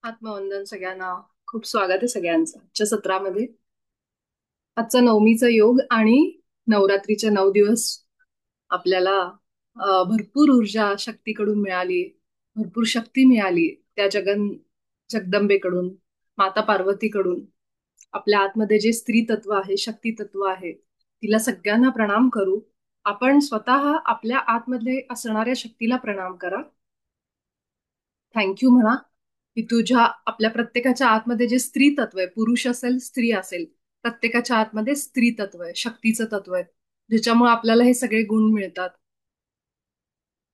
आत्मवंदन सगळ्यांना. खूप स्वागत आहे सगळ्यांचं आजच्या सत्रामध्ये. आजचा नवमीचा योग आणि नवरात्रीचे 9 दिवस आपल्याला भरपूर ऊर्जा शक्तीकडून मिळाली. भरपूर शक्ती मिळाली त्या जगदंबेकडून, माता पार्वतीकडून. आपल्या आतमध्ये जे स्त्री तत्व आहे, शक्ती तत्व आहे, तिला सगळ्यांना प्रणाम करू. आपण स्वतः आपल्या आतमध्ये असणाऱ्या शक्तीला प्रणाम करा. थँक्यू म्हणा की तुझ्या आपल्या प्रत्येकाच्या आतमध्ये जे स्त्री तत्व आहे, पुरुष असेल स्त्री असेल, प्रत्येकाच्या आतमध्ये स्त्री तत्व आहे, शक्तीचं तत्व आहे, ज्याच्यामुळे आपल्याला हे सगळे गुण मिळतात.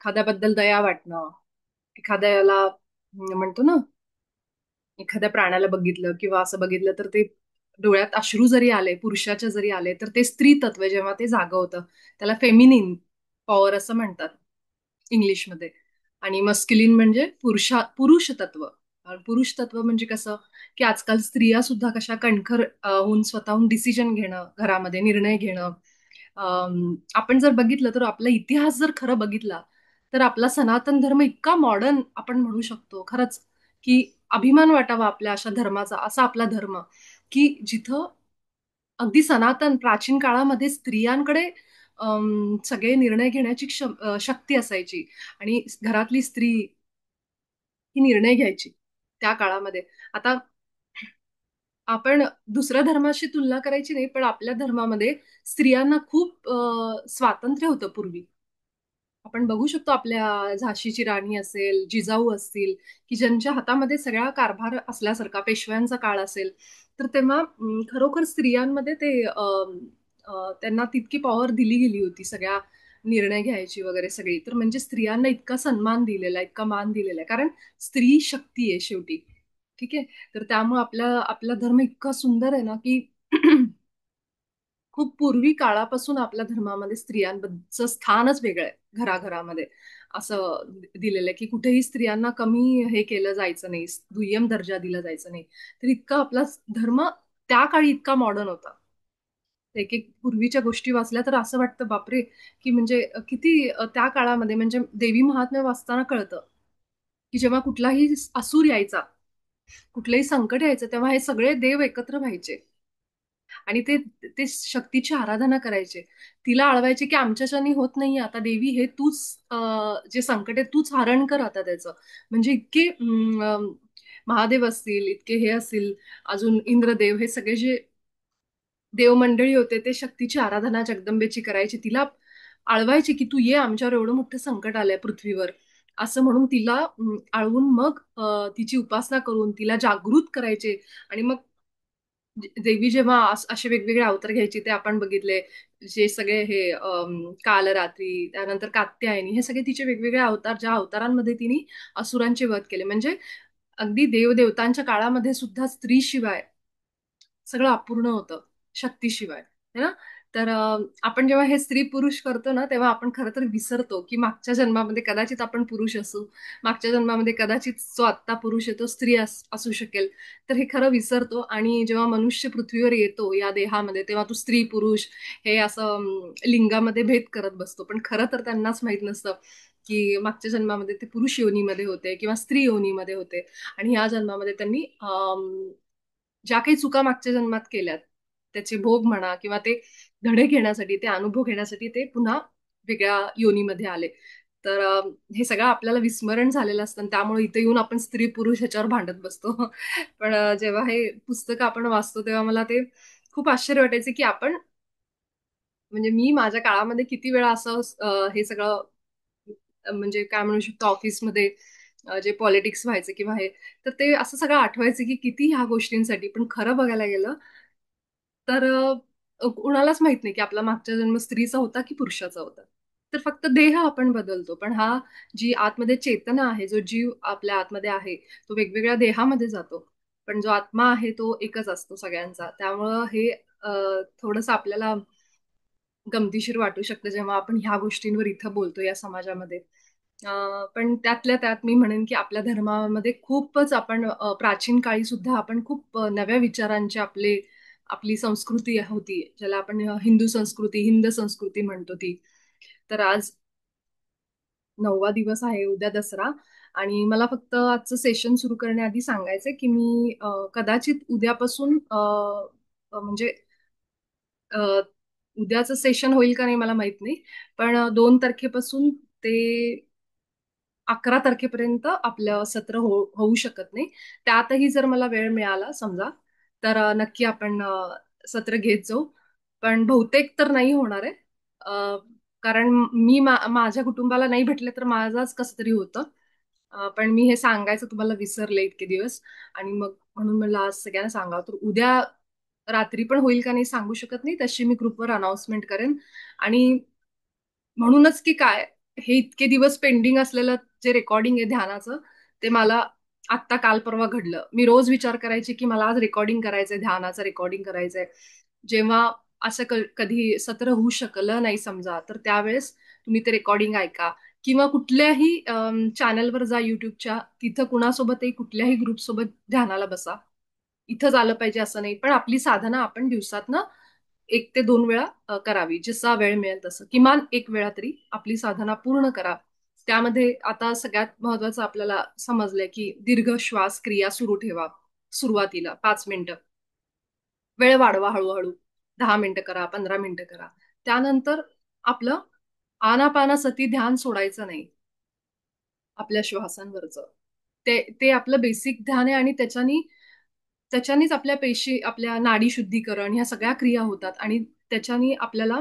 एखाद्याबद्दल दया वाटणं, एखाद्याला म्हणतो ना, एखाद्या प्राण्याला बघितलं किंवा असं बघितलं तर ते डोळ्यात अश्रू जरी आले, पुरुषाच्या जरी आले, तर ते स्त्री तत्व आहे, जेव्हा ते जागं होतं त्याला फेमिनिन पॉवर असं म्हणतात इंग्लिशमध्ये. आणि मस्क्युलिन म्हणजे पुरुष तत्व. पुरुष तत्व म्हणजे कसं, की आजकाल स्त्रिया सुद्धा कशा कणखर होऊन स्वतःहून डिसिजन घेणं, घरामध्ये निर्णय घेणं. आपण जर बघितलं तर आपला इतिहास जर खरं बघितला तर आपला सनातन धर्म इतका मॉडर्न आपण म्हणू शकतो खरंच, की अभिमान वाटावा आपल्या अशा धर्माचा. असा आपला धर्म की जिथं अगदी सनातन प्राचीन काळामध्ये स्त्रियांकडे सगळे निर्णय घेण्याची शक्ती असायची. आणि घरातली स्त्री ही निर्णय घ्यायची त्या काळामध्ये. आता आपण दुसऱ्या धर्माशी तुलना करायची नाही, पण आपल्या धर्मामध्ये स्त्रियांना खूप स्वातंत्र्य होतं पूर्वी. आपण बघू शकतो आपल्या झाशीची राणी असेल, जिजाऊ असतील, की ज्यांच्या हातामध्ये सगळा कारभार असल्यासारखा पेशव्यांचा काळ असेल, तर तेव्हा खरोखर स्त्रियांमध्ये त्यांना तितकी पॉवर दिली गेली होती सगळ्या निर्णय घ्यायची वगैरे सगळी. तर म्हणजे स्त्रियांना इतका सन्मान दिलेला आहे, इतका मान दिलेला आहे, कारण स्त्री शक्ती आहे शेवटी. ठीक आहे. तर त्यामुळे आपला आपला धर्म इतका सुंदर आहे ना, की खूप पूर्वी काळापासून आपल्या धर्मामध्ये स्त्रियांचं स्थानच वेगळं आहे घराघरामध्ये. असं दिलेलं आहे की कुठेही स्त्रियांना कमी हे केलं जायचं नाही, दुय्यम दर्जा दिला जायचा नाही. तर इतका आपला धर्म त्या काळी इतका मॉडर्न होता. एक एक पूर्वीच्या गोष्टी वाचल्या तर असं वाटतं बापरे, की म्हणजे किती त्या काळामध्ये म्हणजे देवी महात्म्य वाचताना कळतं, की जेव्हा कुठलाही असूर यायचा, कुठलंही संकट यायचं, तेव्हा हे सगळे देव एकत्र व्हायचे आणि ते ते शक्तीची आराधना करायचे. तिला अळवायचे की आमच्याच्यानी होत नाहीये आता देवी, हे तूच जे संकट आहे तूच हरण कर आता त्याचं. म्हणजे इतके महादेव असतील, इतके हे असतील, अजून इंद्रदेव, हे सगळे जे देवमंडळी होते ते शक्तीची आराधना जगदंबेची करायची. तिला आळवायची की तू ये, आमच्यावर एवढं मोठं संकट आलंय पृथ्वीवर, असं म्हणून तिला आळवून मग तिची उपासना करून तिला जागृत करायचे. आणि मग देवी जेव्हा असे वेगवेगळे अवतार घ्यायची ते आपण बघितले. जे सगळे हे कालरात्री, त्यानंतर कात्यायनी, हे सगळे तिचे वेगवेगळे अवतार, ज्या अवतारांमध्ये तिने असुरांचे वध केले. म्हणजे अगदी देवदेवतांच्या काळामध्ये सुद्धा स्त्रीशिवाय सगळं अपूर्ण होतं, शक्तीशिवाय, है ना. तर आपण जेव्हा हे स्त्री पुरुष करतो ना, तेव्हा आपण खरं तर विसरतो की मागच्या जन्मामध्ये कदाचित आपण पुरुष असू, मागच्या जन्मामध्ये कदाचित जो आत्ता पुरुष आहे तो स्त्री असू शकेल. तर हे खरं विसरतो आणि जेव्हा मनुष्य पृथ्वीवर येतो या देहामध्ये, तेव्हा तो स्त्री पुरुष हे असं लिंगामध्ये भेद करत बसतो. पण खरं तर त्यांनाच माहित नसतं की मागच्या जन्मामध्ये ते पुरुष योनीमध्ये होते किंवा स्त्री योनीमध्ये होते. आणि ह्या जन्मामध्ये त्यांनी ज्या काही चुका मागच्या जन्मात केल्यात त्याचे भोग म्हणा किंवा ते धडे घेण्यासाठी, ते अनुभव घेण्यासाठी ते पुन्हा वेगळ्या योनीमध्ये आले. तर हे सगळं आपल्याला विस्मरण झालेलं असतं आणि त्यामुळे इथे येऊन आपण स्त्री पुरुष ह्याच्यावर भांडत बसतो. पण जेव्हा हे पुस्तक आपण वाचतो तेव्हा मला ते खूप आश्चर्य वाटायचे की आपण, म्हणजे मी माझ्या काळामध्ये किती वेळा असं हे सगळं म्हणजे काय म्हणू शकतो ऑफिसमध्ये जे पॉलिटिक्स व्हायचं किंवा हे, तर ते असं सगळं आठवायचं की किती ह्या गोष्टींसाठी. पण खरं बघायला गेलं तर कुणालाच माहित नाही की आपला मागचा जन्म स्त्रीचा होता की पुरुषाचा होता. तर फक्त देह आपण बदलतो, पण हा जी आतमध्ये चेतना आहे, जो जीव आपल्या आतमध्ये आहे, तो वेगवेगळ्या देहामध्ये जातो. पण जो आत्मा आहे तो एकच असतो सगळ्यांचा. त्यामुळं हे थोडंसं आपल्याला गमतीशीर वाटू शकतं जेव्हा आपण ह्या गोष्टींवर इथं बोलतो या समाजामध्ये. पण त्यातल्या त्यात मी म्हणेन की आपल्या धर्मामध्ये खूपच आपण प्राचीन काळी सुद्धा आपण खूप नव्या विचारांचे आपली संस्कृती होती, ज्याला आपण हिंदू संस्कृती, हिंद संस्कृती म्हणतो ती. तर आज 9वा दिवस आहे, उद्या दसरा. आणि मला फक्त आजचं सेशन सुरू करण्याआधी सांगायचंय की मी कदाचित उद्यापासून म्हणजे अ, उद्याचं सेशन होईल का नाही मला माहित नाही. पण 2 तारखेपासून ते 11 तारखेपर्यंत आपलं सत्र होऊ शकत नाही. त्यातही जर मला वेळ मिळाला समजा, तर नक्की आपण सत्र घेत जाऊ. पण बहुतेक तर नाही होणार आहे. अ, कारण मी माझ्या कुटुंबाला नाही भेटले तर माझाच कसं तरी होतं. पण मी हे सांगायचं तुम्हाला विसरले इतके दिवस आणि मग म्हणून मला आज सगळ्यांना सांगावं. तर उद्या रात्री पण होईल का नाही सांगू शकत नाही. तशी मी ग्रुपवर अनाउन्समेंट करेन आणि म्हणूनच की काय, हे इतके दिवस पेंडिंग असलेलं जे रेकॉर्डिंग आहे ध्यानाचं, ते मला आत्ता काल परवा घडलं. मी रोज विचार करायचे की मला आज रेकॉर्डिंग करायचंय, ध्यानाचं रेकॉर्डिंग करायचंय. जेव्हा असं कधी सत्र होऊ शकलं नाही समजा, तर त्यावेळेस तुम्ही ते रेकॉर्डिंग ऐका किंवा कुठल्याही चॅनलवर जा युट्यूबच्या, तिथं कुणासोबतही कुठल्याही ग्रुपसोबत ध्यानाला बसा. इथंच आलं पाहिजे असं नाही, पण आपली साधना आपण दिवसातनं 1 ते 2 वेळा करावी. जसा वेळ मिळेल तसं. किमान 1 वेळा तरी आपली साधना पूर्ण करा. त्यामध्ये आता सगळ्यात महत्वाचं आपल्याला समजलंय, की दीर्घ श्वास क्रिया सुरू ठेवा. सुरुवातीला 5 मिनिटं. वेळ वाढवा हळूहळू. 10 मिनिटं करा, 15 मिनिटं करा. त्यानंतर आपलं आनापानसती ध्यान सोडायचं नाही. आपल्या श्वासांवरचं. ते ते आपलं बेसिक ध्यान आहे आणि त्याच्यानीच आपल्या पेशी, आपल्या नाडी शुद्धीकरण ह्या सगळ्या क्रिया होतात आणि त्याच्यानी आपल्याला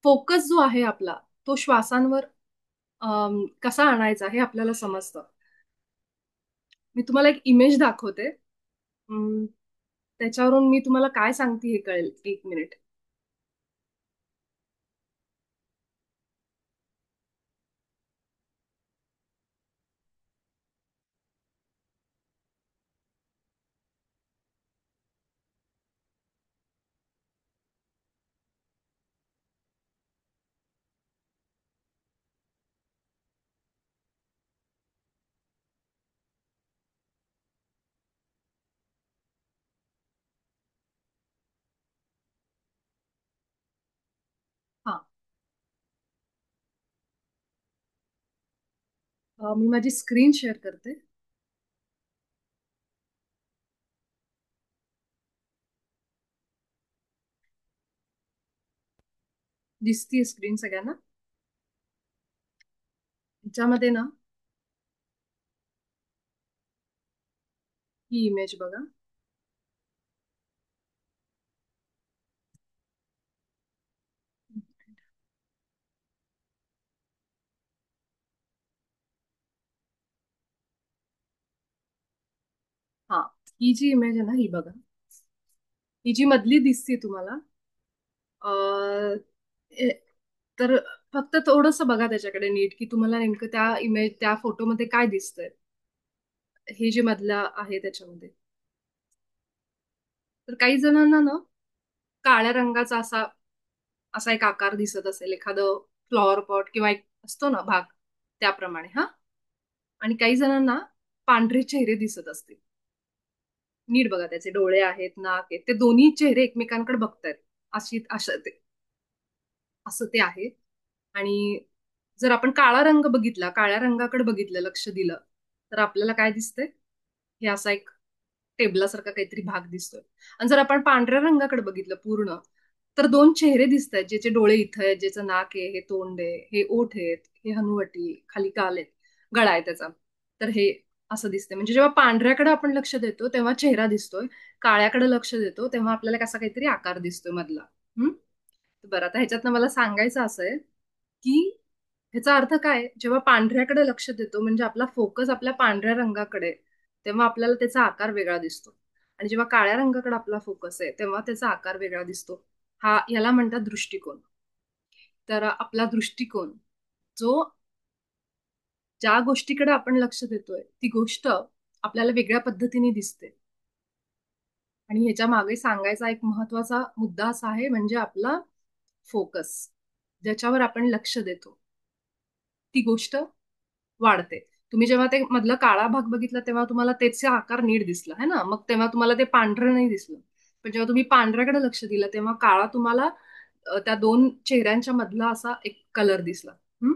फोकस जो आहे आपला, तो श्वासांवर कसा आणायचा हे आपल्याला समजतं. मी तुम्हाला एक इमेज दाखवते. अं, त्याच्यावरून मी तुम्हाला काय सांगते हे कळेल. 1 मिनिट. हा. मी माझी स्क्रीन शेअर करते. दिसतीये स्क्रीन सगळ्यांना? ह्याच्यामध्ये ना ही इमेज बघा. हा. ही जी इमेज आहे ना, ही बघा. ही जी मधली दिसते तुम्हाला, अ, ए- तर फक्त थोडस बघा त्याच्याकडे नीट, की तुम्हाला नेमकं त्या इमेज, त्या फोटोमध्ये काय दिसतंय. हे जे मधला आहे त्याच्यामध्ये, तर काही जणांना ना काळ्या रंगाचा असा असा एक आकार दिसत असेल, एखादं फ्लॉवर पॉट किंवा एक असतो ना भाग, त्याप्रमाणे. हा. आणि काही जणांना पांढरे चेहरे दिसत असतील. नीट बघा, त्याचे डोळे आहेत, नाक आहेत, ते दोन्ही चेहरे एकमेकांकडे बघतायत. अशी असं ते असं ते आहे. आणि जर आपण काळा रंग बघितला, काळ्या रंगाकडे बघितलं, लक्ष दिलं, तर आपल्याला काय दिसतंय? हे असा एक टेबलासारखा काहीतरी भाग दिसतोय. आणि जर आपण पांढऱ्या रंगाकडे बघितलं पूर्ण, तर 2 चेहरे दिसत आहेत. ज्याचे डोळे इथं आहेत, ज्याचं नाक आहे, हे तोंड आहे, हे ओठ आहेत, हे हनुवटी, खाली गाल आहेत, गळा आहे त्याचा. तर हे असं दिसतंय. म्हणजे जेव्हा पांढऱ्याकडे आपण लक्ष देतो तेव्हा चेहरा दिसतोय, काळ्याकडे लक्ष देतो तेव्हा आपल्याला कसा काहीतरी आकार दिसतोय मधला. हम्म. बरं, आता ह्याच्यातनं मला सांगायचं असं आहे की ह्याचा अर्थ काय, जेव्हा पांढऱ्याकडे लक्ष देतो म्हणजे आपला फोकस आपल्या पांढऱ्या रंगाकडे, तेव्हा आपल्याला त्याचा आकार वेगळा दिसतो. आणि जेव्हा काळ्या रंगाकडे आपला फोकस आहे तेव्हा त्याचा आकार वेगळा दिसतो. याला म्हणतात दृष्टिकोन. तर आपला दृष्टिकोन जो, ज्या गोष्टीकडे आपण लक्ष देतोय ती गोष्ट आपल्याला वेगळ्या पद्धतीने दिसते. आणि ह्याच्या मागे सांगायचा एक महत्वाचा मुद्दा असा आहे, म्हणजे आपला फोकस, ज्याच्यावर आपण लक्ष देतो ती गोष्ट वाढते. तुम्ही जेव्हा ते मधला काळा भाग बघितला तेव्हा तुम्हाला त्याचा आकार नीट दिसला है ना, मग तेव्हा तुम्हाला ते पांढरं नाही दिसलं. पण जेव्हा तुम्ही पांढऱ्याकडे लक्ष दिलं तेव्हा काळा तुम्हाला त्या 2 चेहऱ्यांच्या मधला असा एक कलर दिसला. हम्म.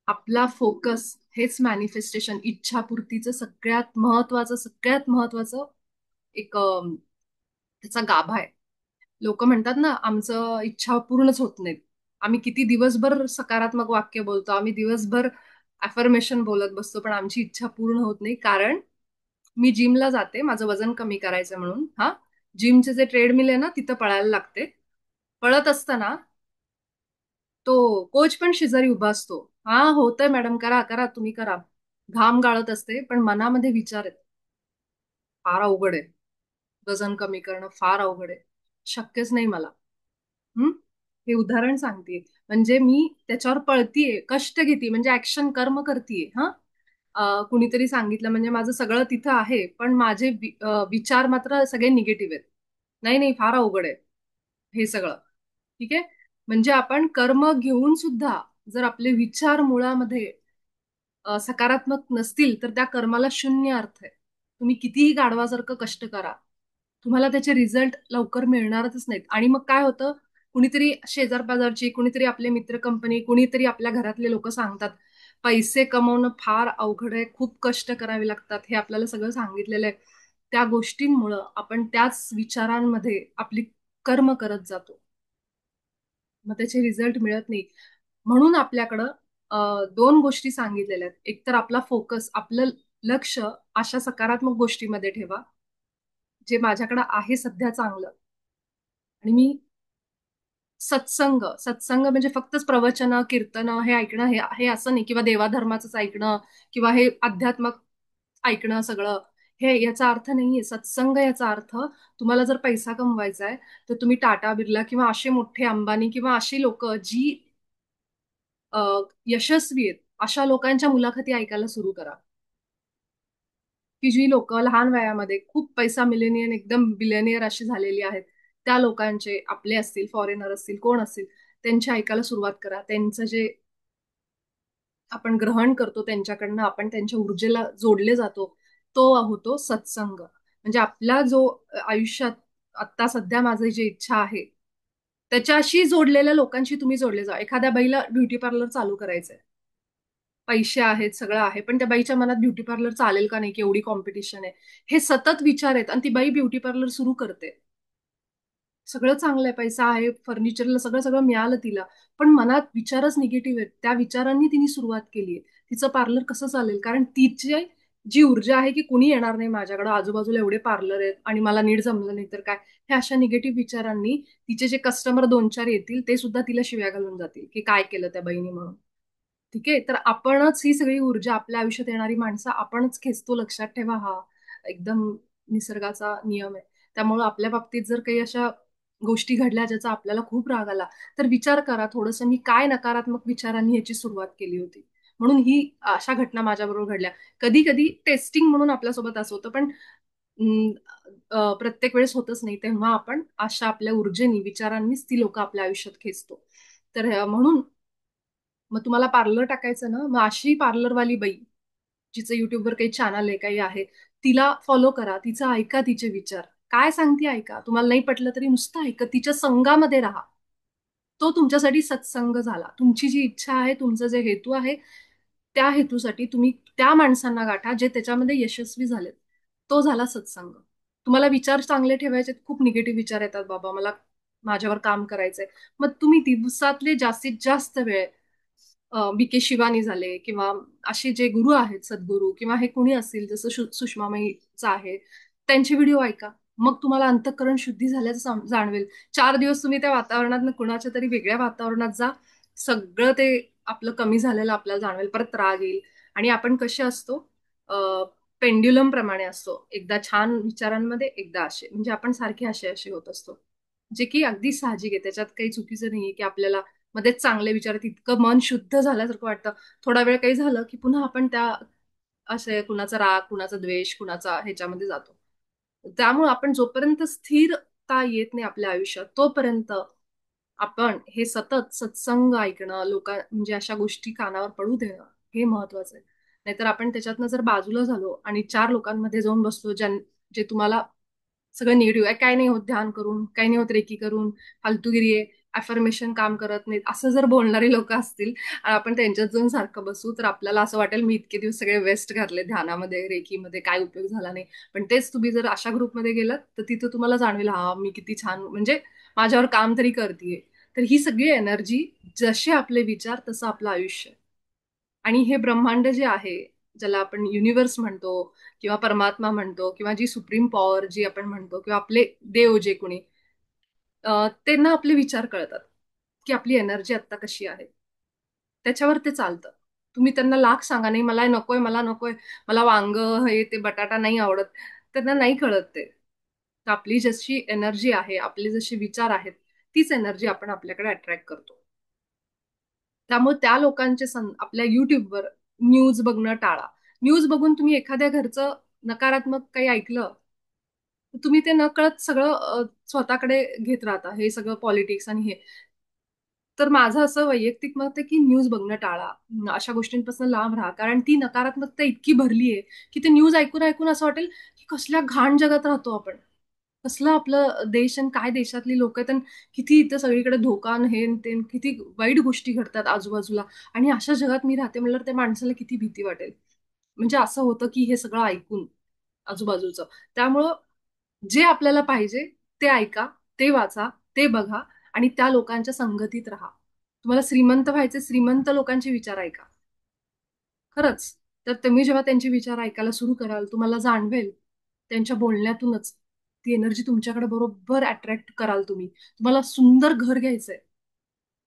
आपला फोकस हेच मॅनिफेस्टेशन, इच्छापूर्तीचं सगळ्यात महत्वाचं एक त्याचा गाभा आहे. लोक म्हणतात ना, आमचं इच्छा पूर्णच होत नाहीत. आम्ही किती दिवसभर सकारात्मक वाक्य बोलतो, आम्ही दिवसभर अफर्मेशन बोलत बसतो, पण आमची इच्छा पूर्ण होत नाही. कारण मी जिमला जाते माझं वजन कमी करायचं म्हणून. हा, जिमचे जे ट्रेडमिल आहे ना, तिथं पळायला लागते. पळत असताना तो कोच पण शेजारी उभा असतो. हा, होतंय मॅडम, करा करा, तुम्ही करा. घाम गाळत असते, पण मनामध्ये विचार आहेत, फार अवघड आहे, वजन कमी करणं फार अवघड आहे, शक्यच नाही मला. हम्म. हे उदाहरण सांगते, म्हणजे मी त्याच्यावर पळतीये, कष्ट घेते, म्हणजे ऍक्शन, कर्म करतीये. हा, कुणीतरी सांगितलं म्हणजे माझं सगळं तिथं आहे, पण माझे विचार मात्र सगळे निगेटिव्ह आहेत. नाही नाही, फार अवघड आहे हे सगळं. ठीक आहे. म्हणजे आपण कर्म घेऊन सुद्धा जर आपले विचार मुळामध्ये सकारात्मक नसतील, तर त्या कर्माला शून्य अर्थ आहे. तुम्ही कितीही गाढवासारखं कष्ट करा, तुम्हाला त्याचे रिझल्ट लवकर मिळणारच नाहीत. आणि मग काय होतं, कुणीतरी शेजार पाजारची, कुणीतरी आपले मित्र कंपनी, कुणीतरी आपल्या घरातले लोक सांगतात, पैसे कमवणं फार अवघड आहे, खूप कष्ट करावे लागतात, हे आपल्याला सगळं सांगितलेलं आहे. त्या गोष्टींमुळं आपण त्याच विचारांमध्ये आपली कर्म करत जातो, मग त्याचे रिझल्ट मिळत नाही. म्हणून आपल्याकडं दोन गोष्टी सांगितलेल्या आहेत. एक तर आपला फोकस, आपलं लक्ष अशा सकारात्मक गोष्टीमध्ये ठेवा, जे माझ्याकडे आहे सध्या चांगलं. आणि मी सत्संग, सत्संग म्हणजे फक्तच प्रवचन, कीर्तन हे ऐकणं, हे हे असं नाही, किंवा देवाधर्माचंच ऐकणं, किंवा हे अध्यात्मक ऐकणं सगळं, हे याचा अर्थ नाहीये. सत्संग याचा अर्थ, तुम्हाला जर पैसा कमवायचा आहे, तर तुम्ही टाटा, बिर्ला किंवा असे मोठे अंबानी किंवा अशी लोक जी अ, यशस्वी आहेत, अशा लोकांच्या मुलाखती ऐकायला सुरू करा. की जी लोक लहान वयामध्ये खूप पैसा, मिलेनियन, एकदम बिलेनियर अशी झालेली आहेत, त्या लोकांचे, आपले असतील, फॉरेनर असतील, कोण असतील, त्यांचे ऐकायला सुरुवात करा. त्यांचं जे आपण ग्रहण करतो त्यांच्याकडनं, आपण त्यांच्या ऊर्जेला जोडले जातो, तो होतो सत्संग. म्हणजे आपला जो आयुष्यात आता सध्या माझी जी इच्छा आहे, त्याच्याशी जोडलेल्या लोकांशी तुम्ही जोडले जा. एखाद्या बाईला ब्युटी पार्लर चालू करायचंय, पैसे आहेत, सगळं आहे, पण त्या बाईच्या मनात ब्युटी पार्लर चालेल का नाही, केवढी कॉम्पिटिशन आहे, हे सतत विचार आहेत, आणि ती बाई ब्युटी पार्लर सुरू करते. सगळं चांगलं आहे, पैसा आहे, फर्निचरला सगळं सगळं मिळालं तिला, पण मनात विचारच निगेटिव्ह आहेत. त्या विचारांनी तिने सुरुवात केली आहे. तिचं पार्लर कसं चालेल, कारण तिची जी ऊर्जा आहे की कुणी येणार नाही माझ्याकडे, आजूबाजूला एवढे पार्लर आहेत आणि मला नीट जमलं नाही तर काय, हे अशा निगेटिव्ह विचारांनी तिचे जे कस्टमर दोन चार येतील, ते सुद्धा तिला शिव्या घालून जातील की काय केलं त्या बहिणी म्हणून. ठीक आहे. तर आपणच ही सगळी ऊर्जा, आपल्या आयुष्यात येणारी माणसं आपणच खेचतो, लक्षात ठेवा. हा एकदम निसर्गाचा नियम आहे. त्यामुळे आपल्या बाबतीत जर काही अशा गोष्टी घडल्या ज्याचा आपल्याला खूप राग आला, तर विचार करा थोडंसं, मी काय नकारात्मक विचारांनी ह्याची सुरुवात केली होती, म्हणून ही अशा घटना माझ्याबरोबर घडल्या. कधी कधी टेस्टिंग म्हणून आपल्यासोबत असं होतं, पण प्रत्येक वेळेस होतच नाही. तेव्हा आपण अशा आपल्या ऊर्जेनी, विचारांनीच ती लोक आपल्या आयुष्यात खेचतो. तर म्हणून मग तुम्हाला पार्लर टाकायचं ना, मग अशी पार्लरवाली बाई, जिचं युट्यूबवर काही चॅनल आहे, काही आहे, तिला फॉलो करा, तिचं ऐका, तिचे विचार काय सांगते ऐका. तुम्हाला नाही पटलं तरी नुसतं ऐका, तिच्या संघामध्ये राहा. तो तुमच्यासाठी सत्संग झाला. तुमची जी इच्छा आहे, तुमचं जे हेतू आहे, त्या हेतूसाठी तुम्ही त्या माणसांना गाठा जे त्याच्यामध्ये यशस्वी झालेत. तो झाला सत्संग. तुम्हाला विचार चांगले ठेवायचे, खूप निगेटिव्ह विचार येतात, बाबा मला माझ्यावर काम करायचंय, मग तुम्ही दिवसातले जास्तीत जास्त वेळ बी के शिवानी झाले, किंवा असे जे गुरु आहेत, सद्गुरू, किंवा हे कोणी असतील, जसं सुषमामाईचं आहे, त्यांचे व्हिडिओ ऐका. मग तुम्हाला अंतःकरण शुद्धी झाल्याचं जाणवेल. 4 दिवस तुम्ही त्या वातावरणात, कुणाच्या तरी वेगळ्या वातावरणात जा, सगळं ते आपलं कमी झालेलं आपल्याला जाणवेल. परत राग येईल. आणि आपण कसे असतो, पेंड्युलम प्रमाणे असतो, एकदा छान विचारांमध्ये, एकदा असे, म्हणजे आपण सारखे असे असे होत असतो, जे की अगदी साहजिक आहे. त्याच्यात काही चुकीचं नाहीये की आपल्याला मध्येच चांगले विचार आहेत, इतकं मन शुद्ध झाल्यासारखं वाटतं. थोडा वेळ काही झालं की पुन्हा आपण त्या असे कुणाचा राग, कुणाचा द्वेष, कुणाचा ह्याच्यामध्ये जातो. त्यामुळे आपण जोपर्यंत स्थिरता येत नाही आपल्या आयुष्यात, तोपर्यंत आपण हे सतत सत्संग ऐकणं, म्हणजे अशा गोष्टी कानावर पडू देणं, हे महत्वाचं आहे. नाहीतर आपण त्याच्यातनं जर बाजूला झालो आणि चार लोकांमध्ये जाऊन बसलो, जे तुम्हाला सगळं निगेटिव्ह आहे, काय नाही होत ध्यान करून, काय नाही होत रेकी करून, फालतूगिरी आहे, अफर्मेशन काम करत नाहीत असं जर बोलणारी लोक असतील आणि आपण त्यांच्यात जाऊन सारखं बसू तर आपल्याला असं वाटेल मी इतके दिवस सगळे वेस्ट घातले ध्यानामध्ये, रेकीमध्ये, काय उपयोग झाला नाही. पण तेच तुम्ही जर अशा ग्रुपमध्ये गेलात तर तिथं तुम्हाला जाणवेल हा मी किती छान म्हणजे माझ्यावर काम तरी करतेय. तर ही सगळी एनर्जी, जसे आपले विचार तसं आपलं आयुष्य. आणि हे ब्रह्मांड जे आहे, ज्याला आपण युनिव्हर्स म्हणतो किंवा परमात्मा म्हणतो किंवा जी सुप्रीम पॉवर जी आपण म्हणतो किंवा आपले देव जे कोणी, त्यांना आपले विचार कळतात की आपली एनर्जी आता कशी आहे. त्याच्यावर ते चालतं. तुम्ही त्यांना लाख सांगा, नाही मला हे नकोय, मला नकोय, मला वांग हे ते बटाटा नाही आवडत, त्यांना नाही कळत ते. तर आपली जशी एनर्जी आहे, आपले जसे विचार आहेत, तीच एनर्जी आपण आपल्याकडे अट्रॅक्ट करतो. त्यामुळे त्या लोकांचे आपल्या युट्यूबवर न्यूज बघणं टाळा. न्यूज बघून तुम्ही एखाद्या घरचं नकारात्मक काही ऐकलं, तर तुम्ही ते नकळत सगळं स्वतःकडे घेत राहता. हे सगळं पॉलिटिक्स आणि हे. तर माझं असं वैयक्तिक मत आहे, की न्यूज बघणं टाळा. अशा गोष्टींपासून लांब राहा. कारण ती नकारात्मकता इतकी भरली आहे, की ते न्यूज ऐकून असं वाटेल, की कसल्या घाण जगात राहतो आपण. कसलं आपलं देश आणि काय देशातली लोकं आहेत आणि किती इथं सगळीकडे धोका आणि हे आणि ते आणि किती वाईट गोष्टी घडतात आजूबाजूला आणि अशा जगात मी राहते म्हणल्यावर त्या माणसाला किती भीती वाटेल. म्हणजे असं होतं, की हे सगळं ऐकून आजूबाजूचं. त्यामुळं जे आपल्याला पाहिजे ते ऐका, ते वाचा, ते बघा आणि त्या लोकांच्या संगतीत राहा. तुम्हाला श्रीमंत व्हायचे, श्रीमंत लोकांचे विचार ऐका. खरंच. तर तुम्ही जेव्हा त्यांचे विचार ऐकायला सुरू कराल, तुम्हाला जाणवेल त्यांच्या बोलण्यातूनच ती एनर्जी तुमच्याकडे बरोबर अट्रॅक्ट कराल तुम्ही. तुम्हाला सुंदर घर घ्यायचंय.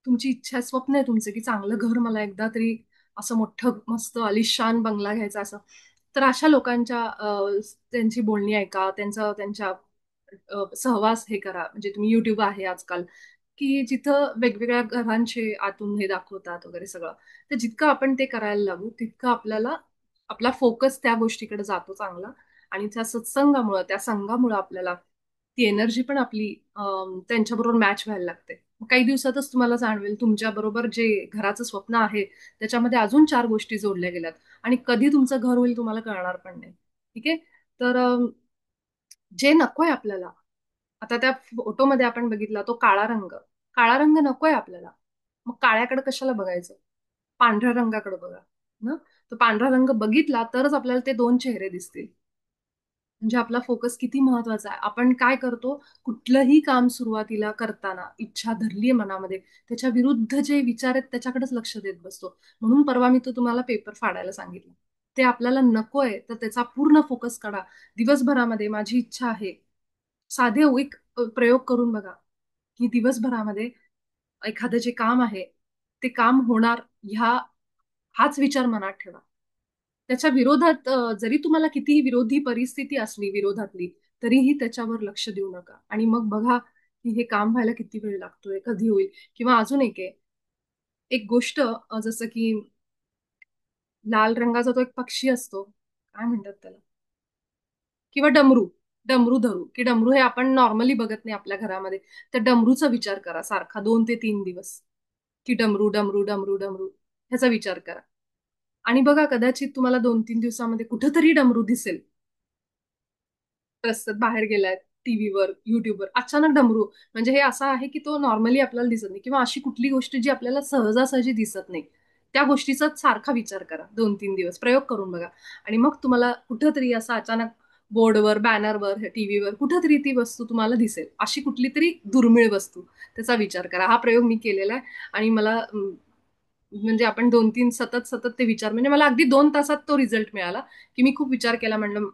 तुमची इच्छा आहे, स्वप्न आहे तुमचं, की चांगलं घर मला एकदा तरी असं मोठं मस्त आलिशान बंगला घ्यायचा असं. तर अशा लोकांच्या त्यांची बोलणी ऐका, त्यांच्या सहवास हे करा. म्हणजे तुम्ही YouTube आहे आजकाल, की जिथं वेगवेगळ्या घरांचे आतून हे दाखवतात वगैरे सगळं. तर जितकं आपण ते करायला लागू, तितकं आपल्याला आपला फोकस त्या गोष्टीकडे जातो चांगला आणि त्या सत्संगामुळं, त्या संघामुळं आपल्याला ती एनर्जी पण आपली त्यांच्याबरोबर मॅच व्हायला लागते. मग काही दिवसातच तुम्हाला जाणवेल तुमच्याबरोबर जे घराचं स्वप्न आहे, त्याच्यामध्ये अजून 4 गोष्टी जोडल्या गेल्यात आणि कधी तुमचं घर होईल तुम्हाला कळणार पण नाही. ठीक आहे? तर जे नकोय आपल्याला, आता त्या फोटोमध्ये आपण बघितला तो काळा रंग. काळा रंग नकोय आपल्याला. मग काळ्याकडे कशाला बघायचं? पांढऱ्या रंगाकडे बघा. ना? तो पांढरा रंग बघितला तरच आपल्याला ते 2 चेहरे दिसतील. म्हणजे आपला फोकस किती महत्वाचा आहे. आपण काय करतो, कुठलंही काम सुरुवातीला करताना इच्छा धरलीये मनामध्ये, त्याच्या विरुद्ध जे विचार आहेत त्याच्याकडेच लक्ष देत बसतो. म्हणून परवा मी तो तुम्हाला पेपर फाडायला सांगितलं. ते आपल्याला नकोय, तर त्याचा पूर्ण फोकस काढा. दिवसभरामध्ये माझी इच्छा आहे. साधे एक प्रयोग करून बघा, की दिवसभरामध्ये एखादं जे काम आहे, ते काम होणार ह्या हाच विचार मनात ठेवा. त्याच्या विरोधात जरी तुम्हाला कितीही विरोधी परिस्थिती असली विरोधातली, तरीही त्याच्यावर लक्ष देऊ नका. आणि मग बघा, की हे काम व्हायला किती वेळ लागतोय, कधी होईल? किंवा अजून एक आहे, एक गोष्ट जसं की लाल रंगाचा तो एक पक्षी असतो. काय म्हणतात त्याला? किंवा डमरू. डमरू धरू, की डमरू हे आपण नॉर्मली बघत नाही आपल्या घरामध्ये. त्या डमरूचा विचार करा सारखा 2 ते 3 दिवस. की डमरू, डमरू, डमरू, डमरू ह्याचा विचार करा. आणि बघा कदाचित तुम्हाला 2-3 दिवसामध्ये कुठेतरी डमरू दिसेल. रस्त्यात बाहेर गेलाय, टीव्हीवर, युट्यूबवर अचानक डमरू. म्हणजे हे असं आहे की तो नॉर्मली आपल्याला दिसत नाही किंवा अशी कुठली गोष्ट जी आपल्याला सहजासहजी दिसत नाही. त्या गोष्टीचा सारखा विचार करा 2-3 दिवस. प्रयोग करून बघा. आणि मग तुम्हाला कुठेतरी असं अचानक बोर्डवर, बॅनरवर, टीव्हीवर कुठेतरी ती वस्तू तुम्हाला दिसेल. अशी कुठली तरी दुर्मिळ वस्तू. त्याचा विचार करा. हा प्रयोग मी केलेला आहे आणि मला म्हणजे आपण 2-3 सतत ते विचार म्हणजे मला अगदी 2 तासात तो रिझल्ट मिळाला, की मी खूप विचार केला म्हणलं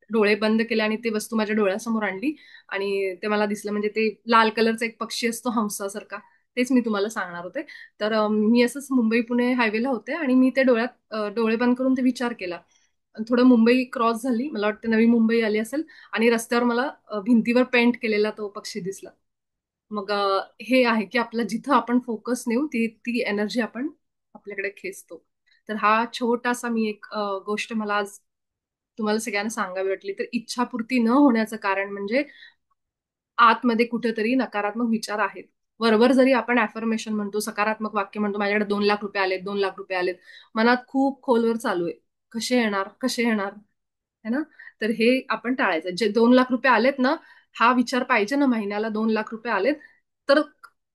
डोळे बंद केले आणि ते वस्तू माझ्या डोळ्यासमोर आणली आणि ते मला दिसलं म्हणजे ते लाल कलरचा एक पक्षी असतो हंसासारखा, तेच मी तुम्हाला सांगणार होते. तर मी असंच मुंबई-पुणे हायवेला होते आणि मी ते डोळे बंद करून ते विचार केला. थोडं मुंबई क्रॉस झाली. मला वाटतं नवी मुंबई आली असेल आणि रस्त्यावर मला भिंतीवर पेंट केलेला तो पक्षी दिसला. मग हे आहे की आपलं जिथं आपण फोकस नेऊ ती ती एनर्जी आपण आपल्याकडे खेचतो. तर हा छोटासा मी एक गोष्ट मला आज तुम्हाला सगळ्यांना सांगावी वाटली. तर इच्छापूर्ती न होण्याचं कारण म्हणजे आतमध्ये कुठेतरी नकारात्मक विचार आहेत. वरवर जरी आपण अफर्मेशन म्हणतो, सकारात्मक वाक्य म्हणतो, माझ्याकडे ₹2,00,000 आलेत, ₹2,00,000 आलेत. मनात खूप खोलवर चालू आहे. कसे येणार? कसे येणार? है ना? तर हे आपण टाळायचं. जे ₹2,00,000 आलेत ना, हा विचार पाहिजे ना महिन्याला ₹2,00,000 आलेत, तर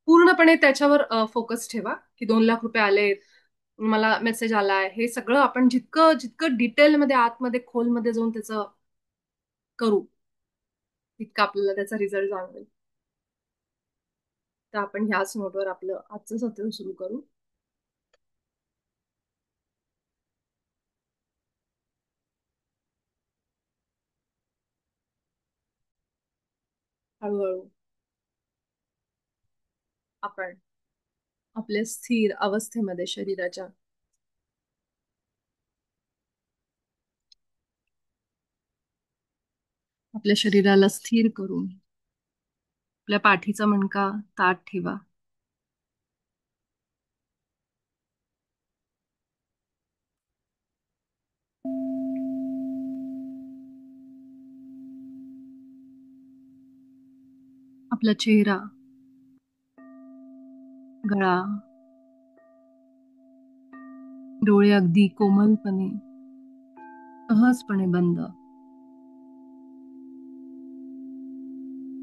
पूर्णपणे त्याच्यावर फोकस ठेवा, की 2 लाख रुपये आलेत, मला मेसेज आलाय. हे सगळं आपण जितकं जितकं डिटेलमध्ये आतमध्ये खोलमध्ये जाऊन त्याचं करू, तितकं आपल्याला त्याचा रिझल्ट जाणवेल. तर आपण ह्याच नोटवर आपलं आजचं सत्र सुरू करू. हळूहळू आपण आपल्या स्थिर अवस्थेमध्ये शरीराच्या आपल्या शरीराला स्थिर करून आपल्या पाठीचा मणका ताठ ठेवा. आपला चेहरा, गळा, डोळे अगदी कोमलपणे, सहजपणे बंद.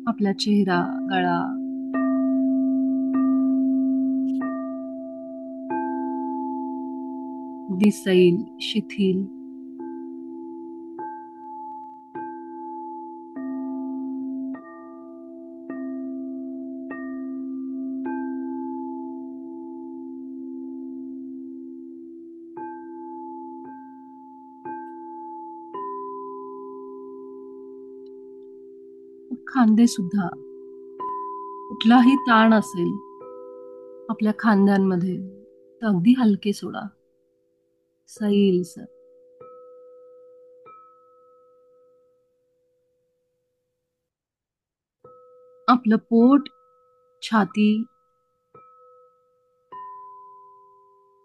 आपला चेहरा, गळा अगदी सैल, शिथिल. खांदे सुद्धा, कुठलाही ताण असेल आपल्या खांद्यांमध्ये तर अगदी हलके सोडा, सैल सर. आपलं पोट, छाती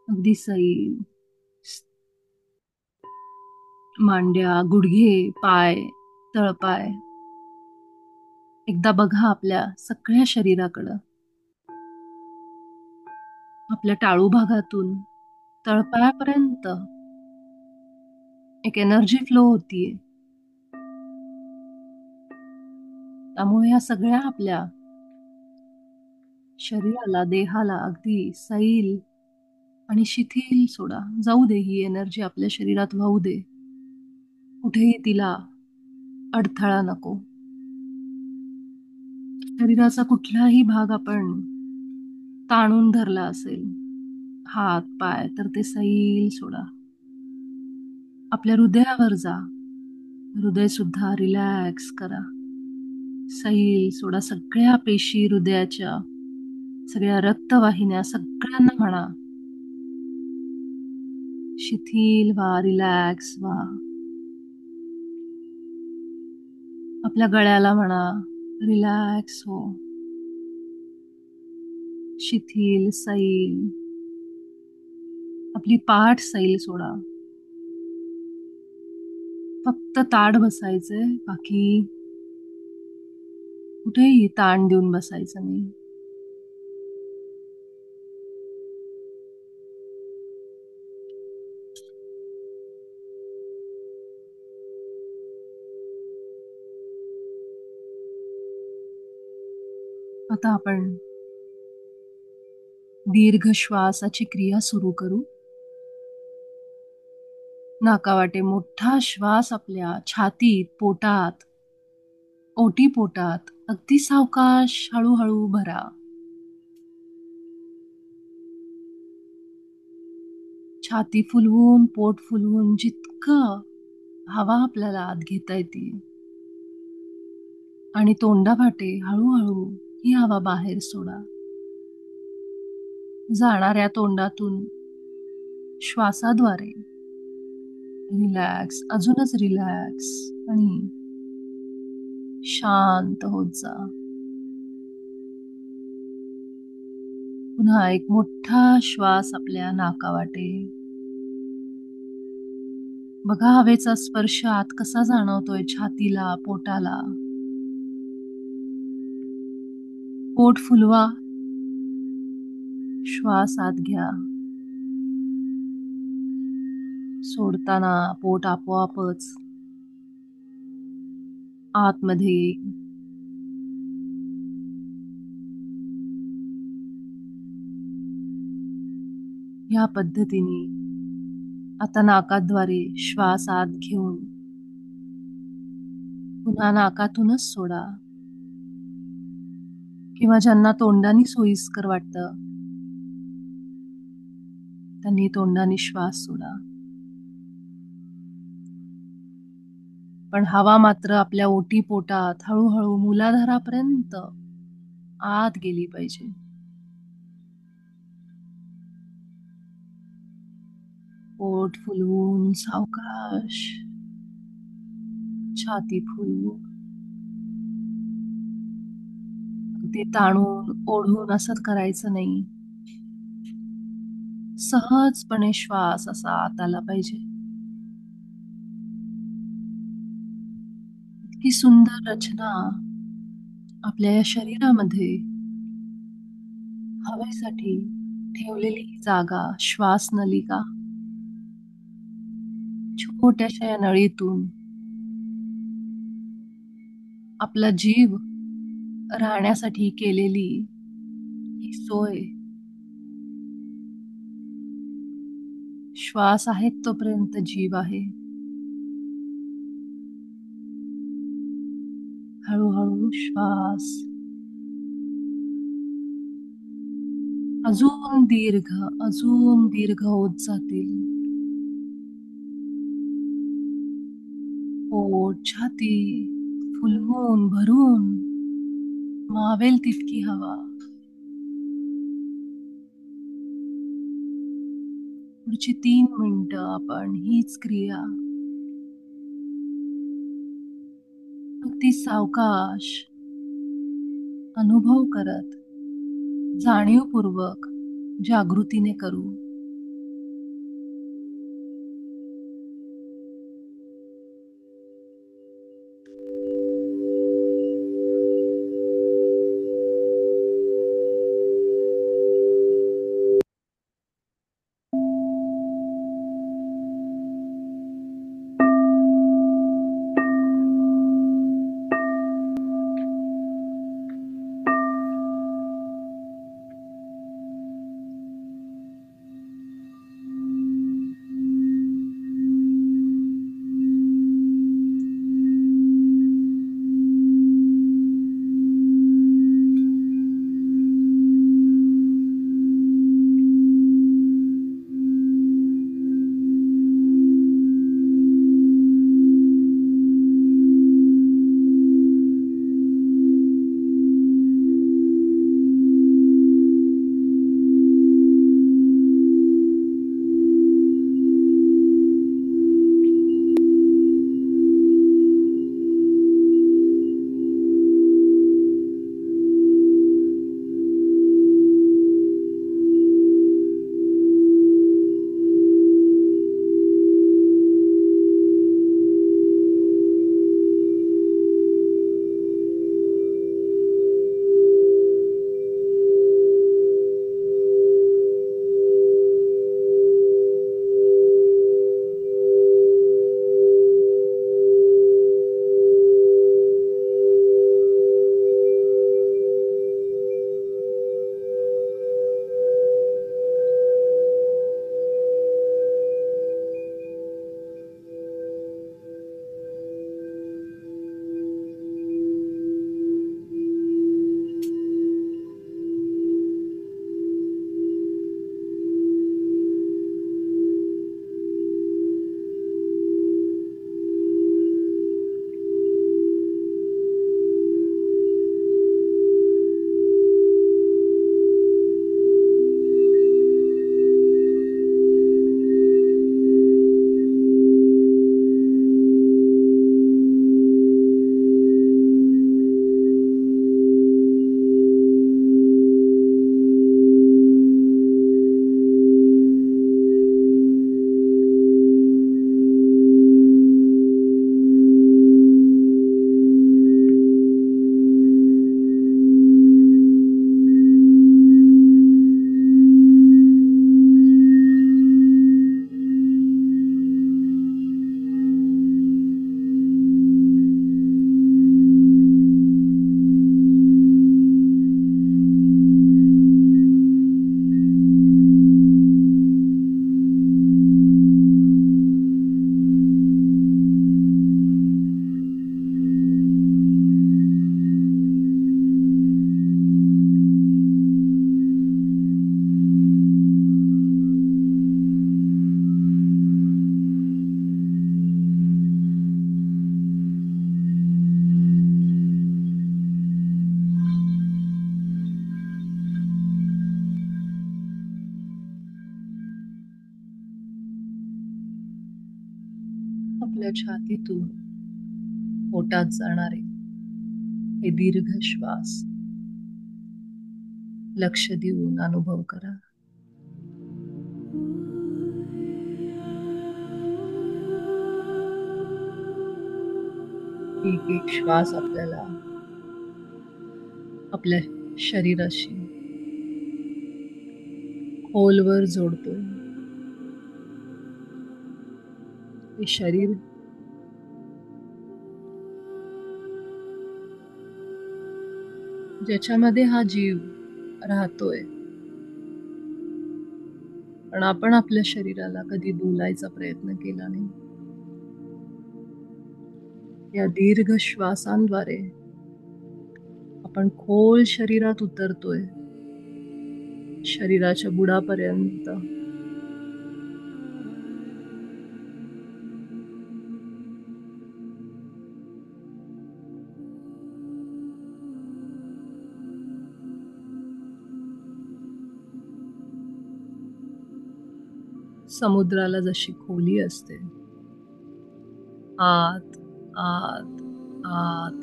अगदी सैल. मांड्या, गुडघे, पाय, तळपाय. एकदा बघा आपल्या सगळ्या शरीराकडं. आपल्या टाळू भागातून तळपायापर्यंत एक एनर्जी फ्लो होतीये. त्यामुळे या सगळ्या आपल्या शरीराला, देहाला अगदी सैल आणि शिथिल सोडा. जाऊ दे, ही एनर्जी आपल्या शरीरात वाहू दे. कुठेही तिला अडथळा नको. शरीराचा कुठलाही भाग आपण ताणून धरला असेल, हात पाय, तर ते सैल सोडा. आपल्या हृदयावर जा, हृदय सुद्धा रिलॅक्स करा, सैल सोडा. सगळ्या पेशी हृदयाच्या, सगळ्या रक्तवाहिन्या सगळ्यांना म्हणा, शिथिल व्हा, रिलॅक्स व्हा. आपल्या गळ्याला म्हणा, रिलॅक्स हो, शिथिल, सैल. आपली पाठ सैल सोडा. फक्त ताठ बसायचंय, बाकी कुठेही ताण देऊन बसायचं नाही. आता आपण दीर्घ श्वासाची क्रिया सुरू करू. नाकावाटे मोठा श्वास आपल्या छातीत, पोटात, ओटीपोटात अगदी सावकाश हळूहळू भरा. छाती फुलवून, पोट फुलवून जितकं हवा आपल्याला आत घेता येते आणि तोंडावाटे हळूहळू ही हवा बाहेर सोडा. जाणाऱ्या तोंडातून श्वासाद्वारे रिलॅक्स, अजूनच रिलॅक्स आणि शांत होत जा. पुन्हा एक मोठा श्वास आपल्या नाकावाटे. बघा हवेचा स्पर्श आत कसा जाणवतोय छातीला, पोटाला. पोट फुलवा, श्वास आत घ्या. सोडताना पोट आपोआपच आतमध्ये येईल. ह्या पद्धतीने आता नाकाद्वारे श्वास आत घेऊन पुन्हा नाकातूनच सोडा, किंवा ज्यांना तोंडाने सोयीस्कर वाटतं त्यांनी तोंडाने श्वास सोडा. पण हवा मात्र आपल्या ओटीपोटात हळूहळू मूलाधारापर्यंत आत गेली पाहिजे. पोट फुलवून सावकाश, छाती फुलवून, ते ताणून ओढून असं करायचं नाही. सहजपणे श्वास असा आत आला पाहिजे. इतकी सुंदर रचना आपल्या या शरीरामध्ये हवेसाठी ठेवलेली ही जागा, श्वास नलिका, छोट्याशा या नळीतून आपला जीव राहण्यासाठी केलेली ही सोय, श्वास आहेत तोपर्यंत जीव आहे. हळूहळू श्वास अजून दीर्घ होत जातील. पोट, छाती फुलवून भरून मावेल तितकी हवा. पुढची 3 मिनिटं आपण हीच क्रिया अगदी सावकाश अनुभव करत, जाणीवपूर्वक, जागृतीने करू. आपल्या छातीतून पोटात जाणारे हे दीर्घ श्वास लक्ष देऊन अनुभव करा. एक एक श्वास आपल्याला आपल्या शरीराशी खोलवर जोडतोय. हे शरीर ज्याच्यामध्ये हा जीव राहतोय, पण आपण आपल्या शरीराला कधी बोलायचा प्रयत्न केला नाही. या दीर्घ श्वासांद्वारे आपण खोल शरीरात उतरतोय, शरीराच्या बुडापर्यंत. समुद्राला जशी खोली असते, आत आत आत,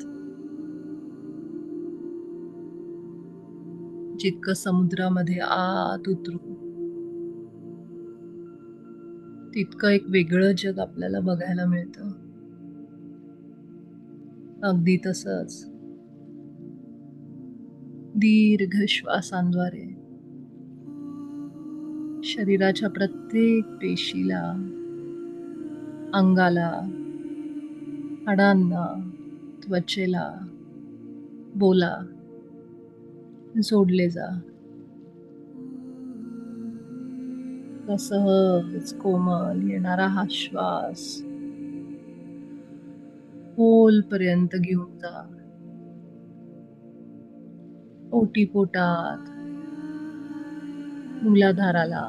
जितकं समुद्रामध्ये आत उतरू तितकं एक वेगळं जग आपल्याला बघायला मिळतं. अगदी तसंच दीर्घ श्वासांद्वारे शरीराच्या प्रत्येक पेशीला, अंगाला, हाडांना, त्वचेला, बोला जोडले जा. सहज कोमल येणारा हा श्वास खोलपर्यंत घेऊन जा. ओटीपोटात, मूलाधाराला,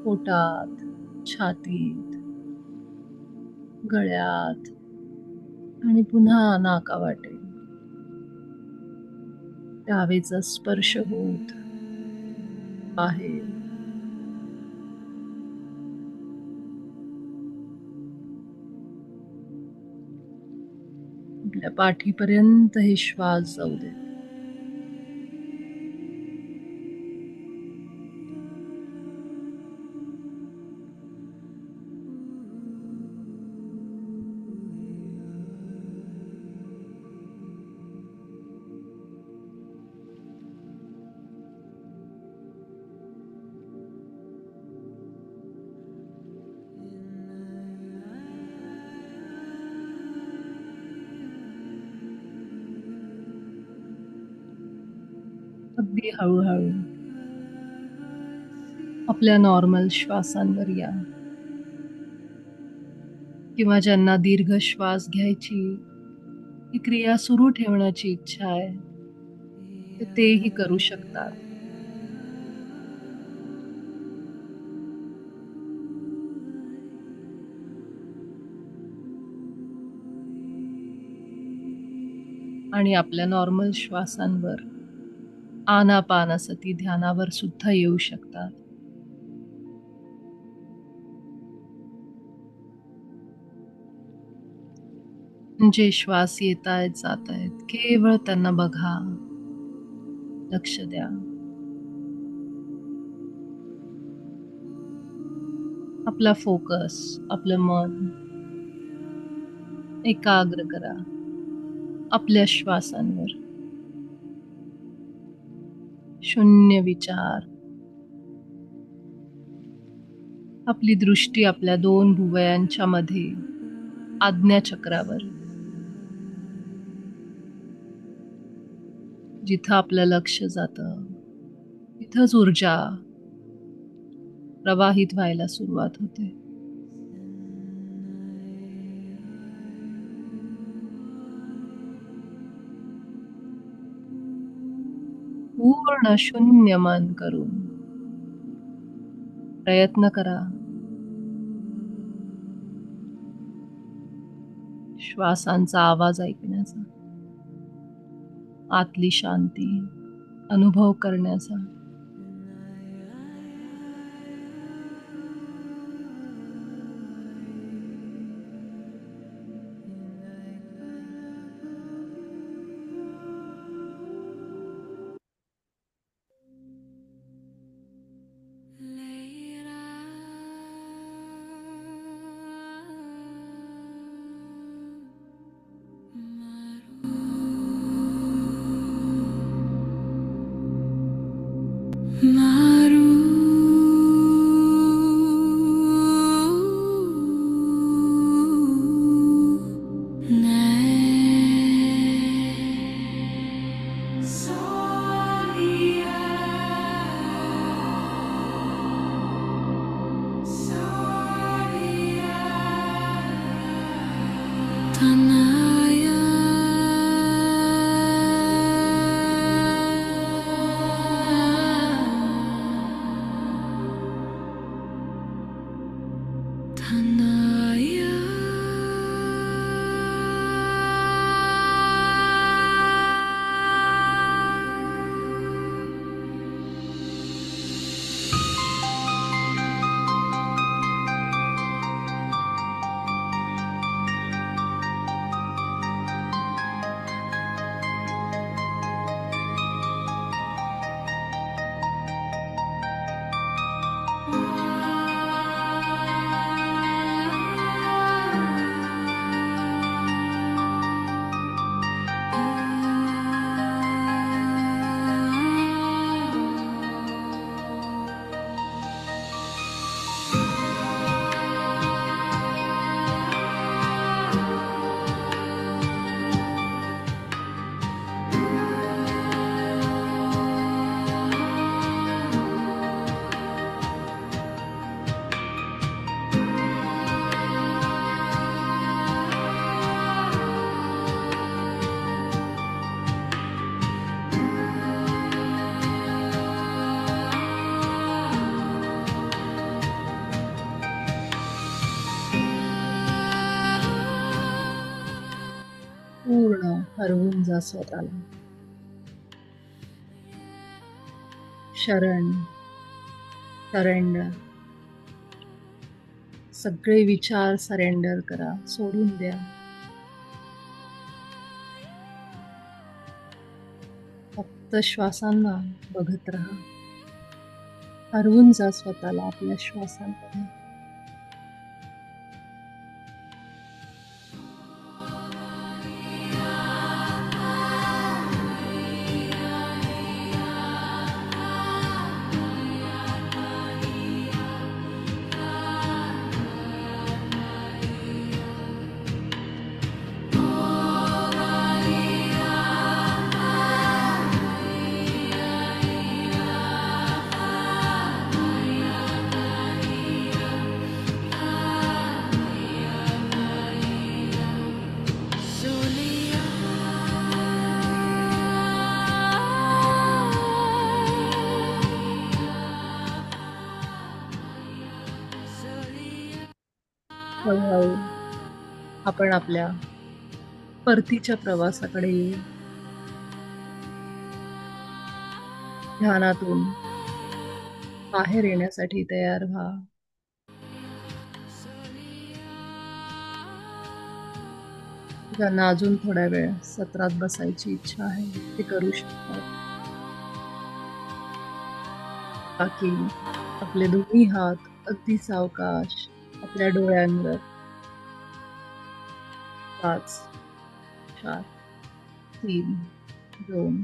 पोटात, छातीत, गळ्यात आणि पुन्हा नाकावाटे. त्या हवेचा स्पर्श होत आहे. आपल्या पाठीपर्यंत हे श्वास जाऊ दे. अगदी हळूहळू आपल्या नॉर्मल श्वासांवर या, किंवा ज्यांना दीर्घ श्वास घ्यायची ही क्रिया सुरू ठेवण्याची इच्छा आहे ते तेही करू शकतात. आणि आपल्या नॉर्मल श्वासांवर आनापानसती ध्यानावर सुद्धा येऊ शकतात. जे श्वास येत आहेत जात आहेत केवळ त्यांना बघा, लक्ष द्या. आपला फोकस, आपलं मन एकाग्र करा आपल्या श्वासांवर. शून्य विचार. आपली दृष्टी आपल्या दोन भुवयांच्या मध्ये आज्ञाचक्रावर, जिथं आपलं लक्ष जातं तिथंच ऊर्जा प्रवाहित व्हायला सुरुवात होते. पूर्ण शून्य मन करून प्रयत्न करा श्वासांचा आवाज ऐकण्याचा, आतली शांती अनुभव करण्याचा. Tanaya, Tanaya. पूर्ण हरवून जा स्वतःला. शरण, सरेंडर. सगळे विचार सरेंडर करा, सोडून द्या. फक्त श्वासांना बघत राहा. हरवून जा स्वतःला आपल्या श्वासांमध्ये. हळूहळू आपण आपल्या परतीच्या प्रवासाकडे येऊ. ध्यानातून बाहेर येण्यासाठी तयार व्हा. ज्यांना अजून थोड्या वेळ सत्रात बसायची इच्छा आहे ते करू शकतात. बाकी आपले दोन्ही हात अगदी सावकाश आपल्या डोळ्यांवर. 5, 4, 3, 2